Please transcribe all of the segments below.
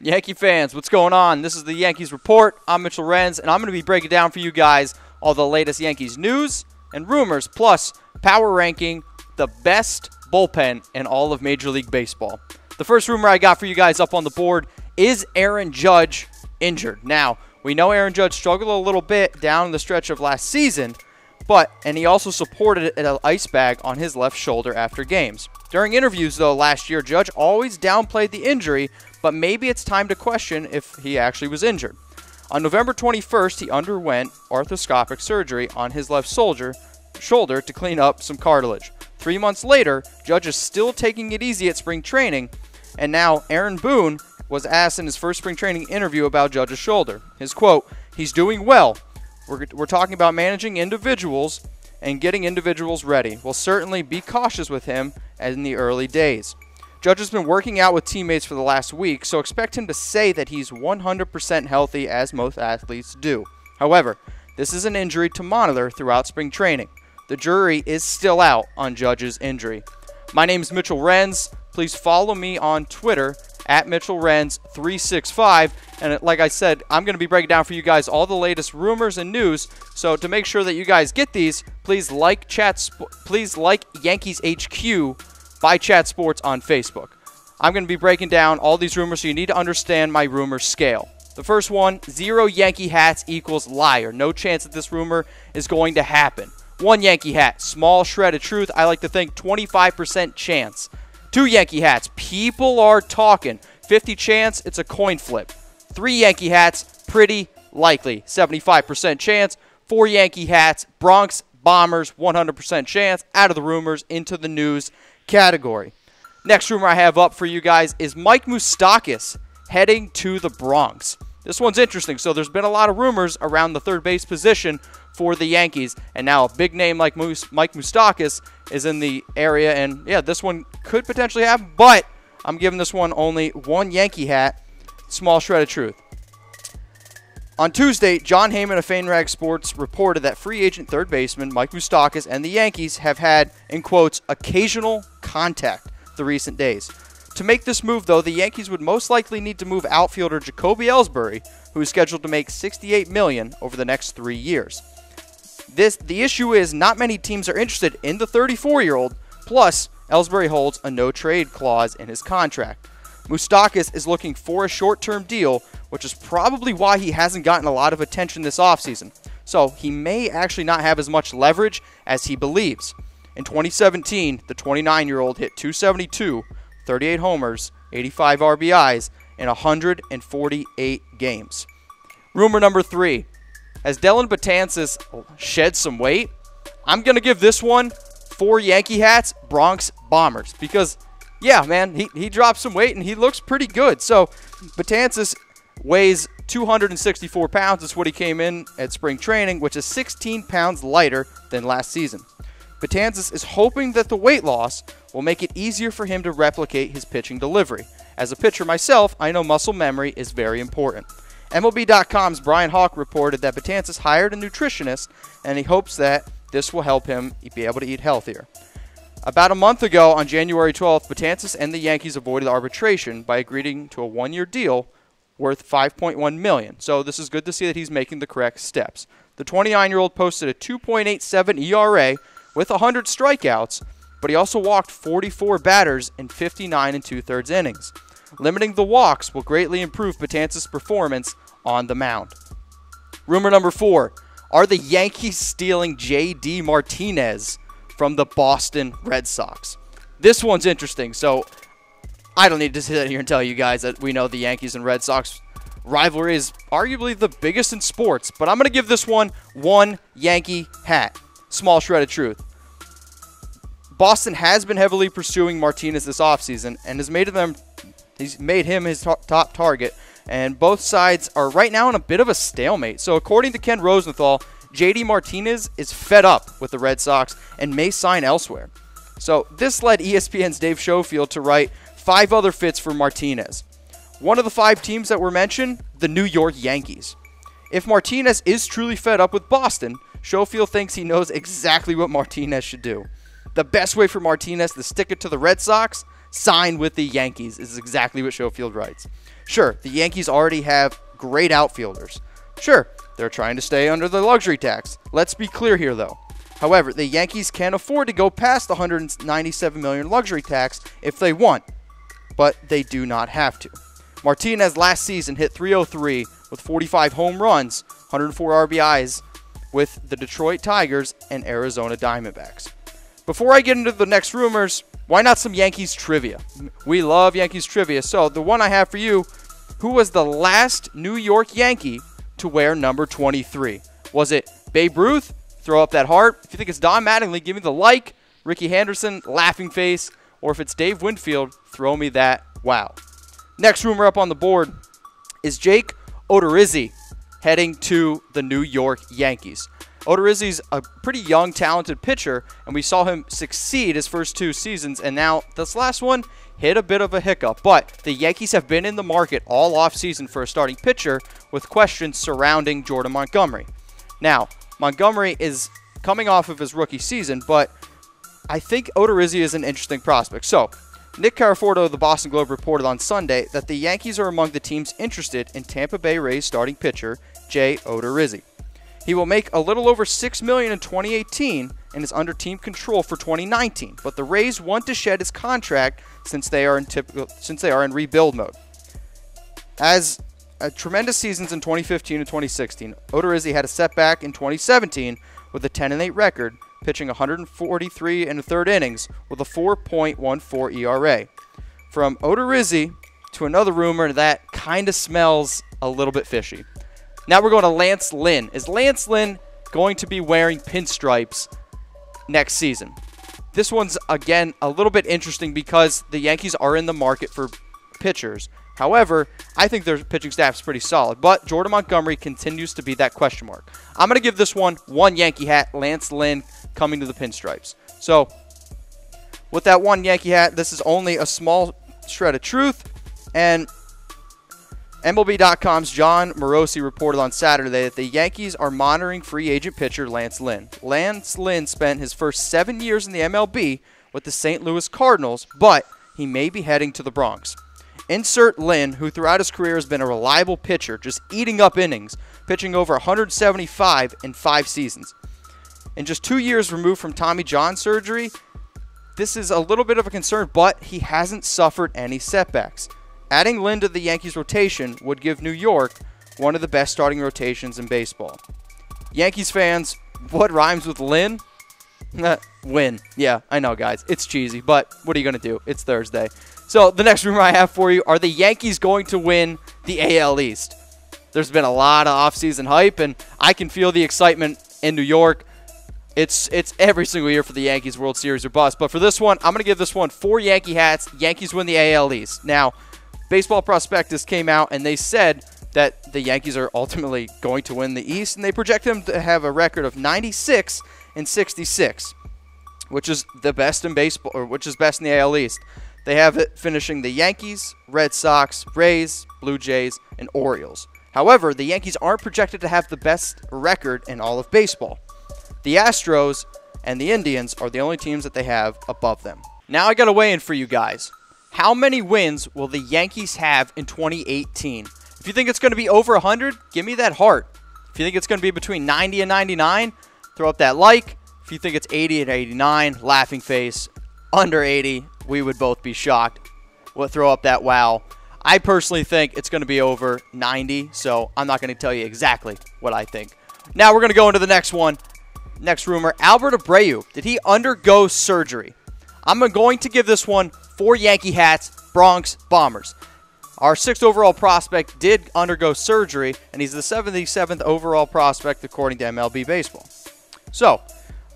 Yankee fans, what's going on? This is the Yankees Report. I'm Mitchell Renz, and I'm going to be breaking down for you guys all the latest Yankees news and rumors, plus power ranking the best bullpen in all of Major League Baseball. The first rumor I got for you guys up on the board is Aaron Judge injured. Now, we know Aaron Judge struggled a little bit down the stretch of last season, and he also supported an ice bag on his left shoulder after games. During interviews, though, last year, Judge always downplayed the injury, but maybe it's time to question if he actually was injured. On November 21st, he underwent arthroscopic surgery on his left shoulder to clean up some cartilage. 3 months later, Judge is still taking it easy at spring training, and now Aaron Boone was asked in his first spring training interview about Judge's shoulder. His quote, "He's doing well. We're talking about managing individuals and getting individuals ready. We'll certainly be cautious with him in the early days." Judge has been working out with teammates for the last week, so expect him to say that he's 100% healthy, as most athletes do. However, this is an injury to monitor throughout spring training. The jury is still out on Judge's injury. My name is Mitchell Renz. Please follow me on Twitter at MitchellRenz365. And like I said, I'm going to be breaking down for you guys all the latest rumors and news. So to make sure that you guys get these, please like Yankees HQ by Chat Sports on Facebook. I'm going to be breaking down all these rumors, so you need to understand my rumor scale. The first one, 0 Yankee hats equals liar. No chance that this rumor is going to happen. 1 Yankee hat, small shred of truth. I like to think 25% chance. 2 Yankee hats, people are talking. 50 chance, it's a coin flip. 3 Yankee hats, pretty likely, 75% chance. 4 Yankee hats, Bronx Bombers, 100% chance. Out of the rumors, into the news category. Next rumor I have up for you guys is Mike Moustakas heading to the Bronx. This one's interesting. So there's been a lot of rumors around the third base position for the Yankees, and now a big name like Mike Moustakas is in the area, and yeah, this one could potentially happen, but I'm giving this one only 1 Yankee hat, small shred of truth. On Tuesday, John Heyman of FanRag Sports reported that free agent third baseman Mike Moustakas and the Yankees have had, in quotes, occasional contact the recent days. To make this move, though, the Yankees would most likely need to move outfielder Jacoby Ellsbury, who is scheduled to make $68 million over the next 3 years. The issue is not many teams are interested in the 34-year-old, plus Ellsbury holds a no-trade clause in his contract. Moustakas is looking for a short-term deal, which is probably why he hasn't gotten a lot of attention this offseason. So he may actually not have as much leverage as he believes. In 2017, the 29-year-old hit .272, 38 homers, 85 RBIs in 148 games. Rumor number 3. As Dellin Betances shed some weight, I'm going to give this one 4 Yankee hats, Bronx Bombers. Because, yeah, man, he dropped some weight and he looks pretty good. So, Betances weighs 264 pounds. That's what he came in at spring training, which is 16 pounds lighter than last season. Betances is hoping that the weight loss will make it easier for him to replicate his pitching delivery. As a pitcher myself, I know muscle memory is very important. MLB.com's Brian Hawk reported that Betances hired a nutritionist, and he hopes that this will help him be able to eat healthier. About a month ago, on January 12th, Betances and the Yankees avoided arbitration by agreeing to a 1-year deal worth $5.1 million. So this is good to see that he's making the correct steps. The 29-year-old posted a 2.87 ERA with 100 strikeouts, but he also walked 44 batters in 59 2/3 innings. Limiting the walks will greatly improve Betances' performance on the mound. Rumor number 4. Are the Yankees stealing J.D. Martinez from the Boston Red Sox? This one's interesting. So I don't need to sit here and tell you guys that we know the Yankees and Red Sox rivalry is arguably the biggest in sports, but I'm going to give this one 1 Yankee hat. Small shred of truth. Boston has been heavily pursuing Martinez this offseason and he's made him his top target, and both sides are right now in a bit of a stalemate. So according to Ken Rosenthal, J.D. Martinez is fed up with the Red Sox and may sign elsewhere. So this led ESPN's Dave Schofield to write 5 other fits for Martinez. One of the 5 teams that were mentioned, the New York Yankees. If Martinez is truly fed up with Boston, Schofield thinks he knows exactly what Martinez should do. The best way for Martinez to stick it to the Red Sox, sign with the Yankees, is exactly what Schofield writes. Sure, the Yankees already have great outfielders. Sure, they're trying to stay under the luxury tax. Let's be clear here, though. However, the Yankees can afford to go past the $197 million luxury tax if they want, but they do not have to. Martinez last season hit .303 with 45 home runs, 104 RBIs with the Detroit Tigers and Arizona Diamondbacks. Before I get into the next rumors, why not some Yankees trivia? We love Yankees trivia. So the one I have for you, who was the last New York Yankee to wear number 23? Was it Babe Ruth? Throw up that heart. If you think it's Don Mattingly, give me the like. Ricky Henderson, laughing face. Or if it's Dave Winfield, throw me that wow. Next rumor up on the board is Jake Odorizzi heading to the New York Yankees. Odorizzi's a pretty young, talented pitcher, and we saw him succeed his first 2 seasons, and now this last one hit a bit of a hiccup. But the Yankees have been in the market all offseason for a starting pitcher with questions surrounding Jordan Montgomery. Now, Montgomery is coming off of his rookie season, but I think Odorizzi is an interesting prospect. So, Nick Carafordo of the Boston Globe reported on Sunday that the Yankees are among the teams interested in Tampa Bay Rays starting pitcher Jay Odorizzi. He will make a little over $6 million in 2018 and is under team control for 2019, but the Rays want to shed his contract since they are in rebuild mode. As tremendous seasons in 2015 and 2016, Odorizzi had a setback in 2017 with a 10-8 record, pitching 143 1/3 innings with a 4.14 ERA. From Odorizzi to another rumor that kind of smells a little bit fishy. Now we're going to Lance Lynn. Is Lance Lynn going to be wearing pinstripes next season? This one's, again, a little bit interesting because the Yankees are in the market for pitchers. However, I think their pitching staff is pretty solid, but Jordan Montgomery continues to be that question mark. I'm going to give this one Yankee hat, Lance Lynn coming to the pinstripes. So, with that one Yankee hat, this is only a small shred of truth, and MLB.com's John Morosi reported on Saturday that the Yankees are monitoring free agent pitcher Lance Lynn. Lance Lynn spent his first 7 years in the MLB with the St. Louis Cardinals, but he may be heading to the Bronx. Insert Lynn, who throughout his career has been a reliable pitcher, just eating up innings, pitching over 175 in 5 seasons. In just 2 years removed from Tommy John surgery, this is a little bit of a concern, but he hasn't suffered any setbacks. Adding Lynn to the Yankees rotation would give New York one of the best starting rotations in baseball. Yankees fans, what rhymes with Lynn? Win. Yeah, I know, guys. It's cheesy, but what are you going to do? It's Thursday. So the next rumor I have for you, are the Yankees going to win the AL East? There's been a lot of offseason hype, and I can feel the excitement in New York. It's every single year for the Yankees, World Series or bust. But for this one, I'm going to give this one 4 Yankee hats. Yankees win the AL East. Now, Baseball Prospectus came out, and they said that the Yankees are ultimately going to win the East, and they project them to have a record of 96 and 66, which is the best in baseball, or which is best in the AL East. They have it finishing the Yankees, Red Sox, Rays, Blue Jays, and Orioles. However, the Yankees aren't projected to have the best record in all of baseball. The Astros and the Indians are the only teams that they have above them. Now I got a weigh-in for you guys. How many wins will the Yankees have in 2018? If you think it's going to be over 100, give me that heart. If you think it's going to be between 90 and 99, throw up that like. If you think it's 80 and 89, laughing face. Under 80, we would both be shocked. We'll throw up that wow. I personally think it's going to be over 90, so I'm not going to tell you exactly what I think. Now we're going to go into the next one. Next rumor, Albert Abreu. Did he undergo surgery? I'm going to give this one 4 Yankee hats, Bronx Bombers. Our 6th overall prospect did undergo surgery, and he's the 77th overall prospect according to MLB Baseball. So,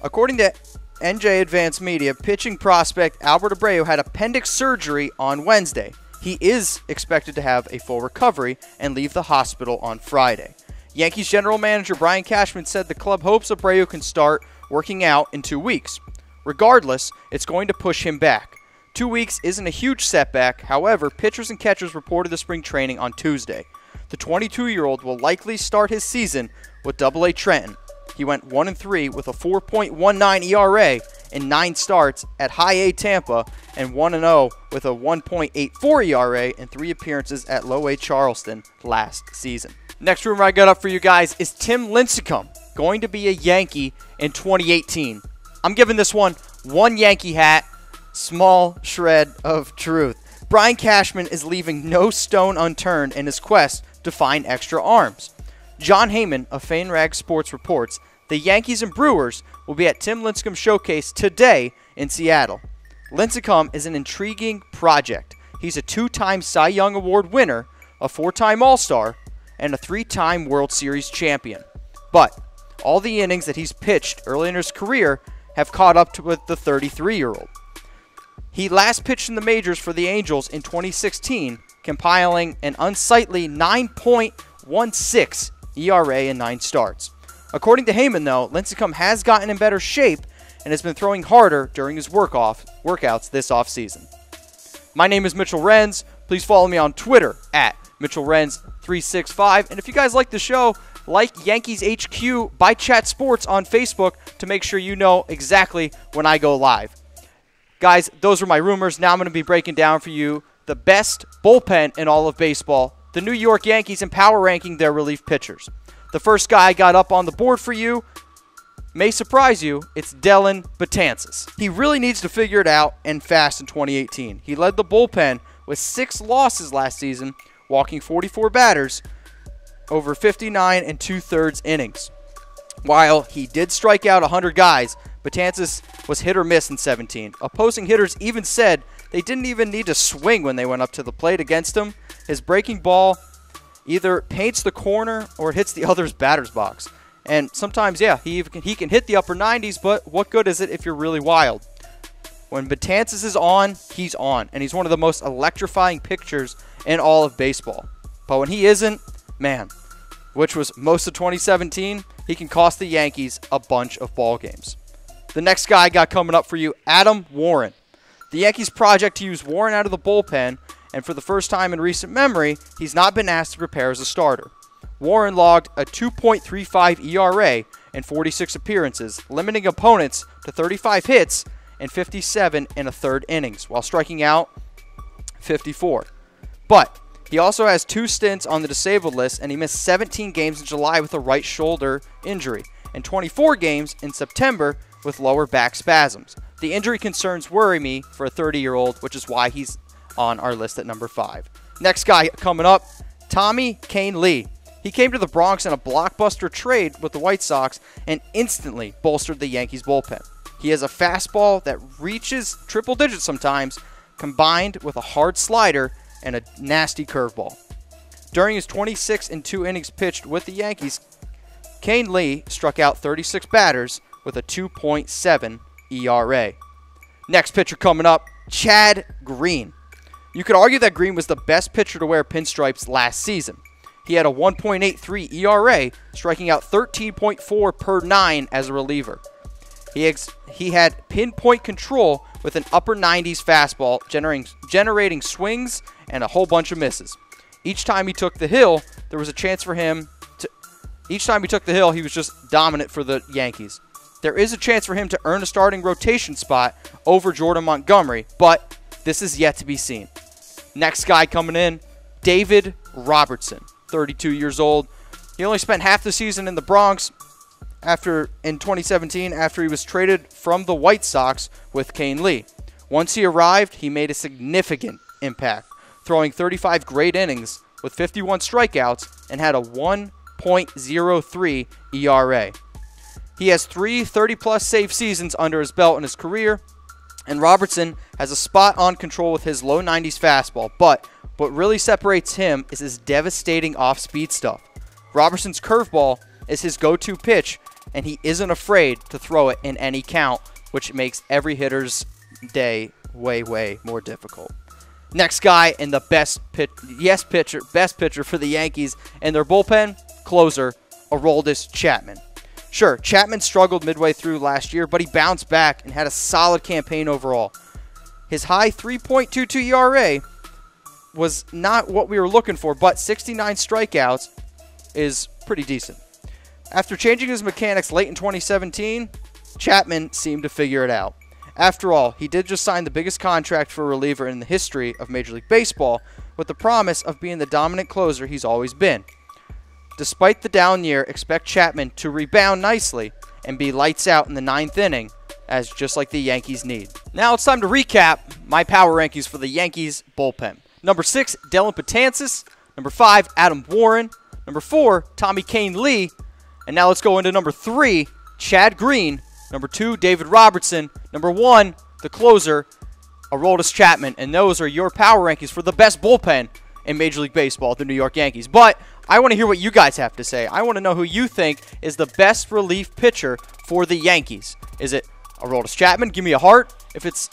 according to NJ Advanced Media, pitching prospect Albert Abreu had appendix surgery on Wednesday. He is expected to have a full recovery and leave the hospital on Friday. Yankees general manager Brian Cashman said the club hopes Abreu can start working out in 2 weeks. Regardless, it's going to push him back. 2 weeks isn't a huge setback. However, pitchers and catchers reported to spring training on Tuesday. The 22-year-old will likely start his season with AA Trenton. He went 1-3 with a 4.19 ERA in 9 starts at High A Tampa and 1-0 with a 1.84 ERA in 3 appearances at Low A Charleston last season. Next rumor I got up for you guys is Tim Lincecum going to be a Yankee in 2018. I'm giving this one Yankee hat, small shred of truth. Brian Cashman is leaving no stone unturned in his quest to find extra arms. John Heyman of FanRag Sports reports the Yankees and Brewers will be at Tim Lincecum Showcase today in Seattle. Lincecum is an intriguing project. He's a 2-time Cy Young Award winner, a 4-time All-Star, and a 3-time World Series champion. But all the innings that he's pitched early in his career have caught up to with the 33-year-old. He last pitched in the majors for the Angels in 2016, compiling an unsightly 9.16 ERA in 9 starts. According to Heyman, though, Lincecum has gotten in better shape and has been throwing harder during his workouts this offseason. My name is Mitchell Renz. Please follow me on Twitter at MitchellRenz365. And if you guys like the show, like Yankees HQ by Chat Sports on Facebook to make sure you know exactly when I go live. Guys, those are my rumors. Now I'm going to be breaking down for you the best bullpen in all of baseball, the New York Yankees, and power ranking their relief pitchers. The first guy I got up on the board for you may surprise you. It's Dellin Betances. He really needs to figure it out and fast in 2018. He led the bullpen with 6 losses last season, walking 44 batters over 59 2/3 innings. While he did strike out 100 guys, Betances was hit or miss in 17. Opposing hitters even said they didn't even need to swing when they went up to the plate against him. His breaking ball either paints the corner or it hits the other's batter's box. And sometimes, yeah, he can hit the upper 90s, but what good is it if you're really wild? When Betances is on, he's on. And he's one of the most electrifying pitchers in all of baseball. But when he isn't, man, which was most of 2017, he can cost the Yankees a bunch of ball games. The next guy I got coming up for you, Adam Warren. The Yankees' project to use Warren out of the bullpen, and for the first time in recent memory, he's not been asked to prepare as a starter. Warren logged a 2.35 ERA in 46 appearances, limiting opponents to 35 hits and 57 1/3 innings, while striking out 54. But he also has 2 stints on the disabled list, and he missed 17 games in July with a right shoulder injury, and 24 games in September with lower back spasms. The injury concerns worry me for a 30-year-old, which is why he's on our list at number 5. Next guy coming up, Tommy Kane Lee. He came to the Bronx in a blockbuster trade with the White Sox and instantly bolstered the Yankees bullpen. He has a fastball that reaches triple digits sometimes, combined with a hard slider and a nasty curveball. During his 26 2 innings pitched with the Yankees, Kane Lee struck out 36 batters with a 2.7 ERA. Next pitcher coming up, Chad Green. You could argue that Green was the best pitcher to wear pinstripes last season. He had a 1.83 ERA, striking out 13.4 per 9 as a reliever. He had pinpoint control with an upper 90s fastball, generating swings and a whole bunch of misses. Each time he took the hill, there was a chance for him to... Each time he took the hill, he was just dominant for the Yankees. There is a chance for him to earn a starting rotation spot over Jordan Montgomery, but this is yet to be seen. Next guy coming in, David Robertson, 32 years old. He only spent half the season in the Bronx in 2017 after he was traded from the White Sox with Kane Lee. Once he arrived, he made a significant impact, throwing 35 great innings with 51 strikeouts and had a 1.03 ERA. He has 3 30-plus save seasons under his belt in his career, and Robertson has a spot-on control with his low 90s fastball, but what really separates him is his devastating off-speed stuff. Robertson's curveball is his go-to pitch, and he isn't afraid to throw it in any count, which makes every hitter's day way, way more difficult. Next guy, and the best pitcher for the Yankees and their bullpen, closer, Aroldis Chapman. Sure, Chapman struggled midway through last year, but he bounced back and had a solid campaign overall. His high 3.22 ERA was not what we were looking for, but 69 strikeouts is pretty decent. After changing his mechanics late in 2017, Chapman seemed to figure it out. After all, he did just sign the biggest contract for a reliever in the history of Major League Baseball, with the promise of being the dominant closer he's always been. Despite the down year, expect Chapman to rebound nicely and be lights out in the 9th inning, as just like the Yankees need. Now it's time to recap my power rankings for the Yankees bullpen. Number 6, Dellin Betances. Number 5, Adam Warren. Number 4, Tommy Kane Lee. And now let's go into number 3, Chad Green. Number 2, David Robertson. Number 1, the closer, Aroldis Chapman. And those are your power rankings for the best bullpen in Major League Baseball, the New York Yankees. But I want to hear what you guys have to say. I want to know who you think is the best relief pitcher for the Yankees. Is it Aroldis Chapman? Give me a heart. If it's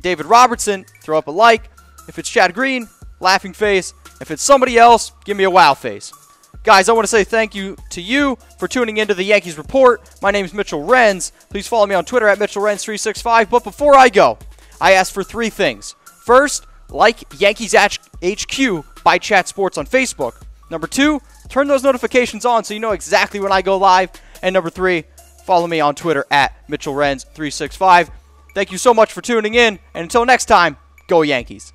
David Robertson, throw up a like. If it's Chad Green, laughing face. If it's somebody else, give me a wow face. Guys, I want to say thank you to you for tuning into the Yankees Report. My name is Mitchell Renz. Please follow me on Twitter at MitchellRenz365. But before I go, I ask for 3 things. First, like Yankees HQ by Chat Sports on Facebook. Number 2, turn those notifications on so you know exactly when I go live. And number 3, follow me on Twitter at MitchellRenz365. Thank you so much for tuning in. And until next time, go Yankees.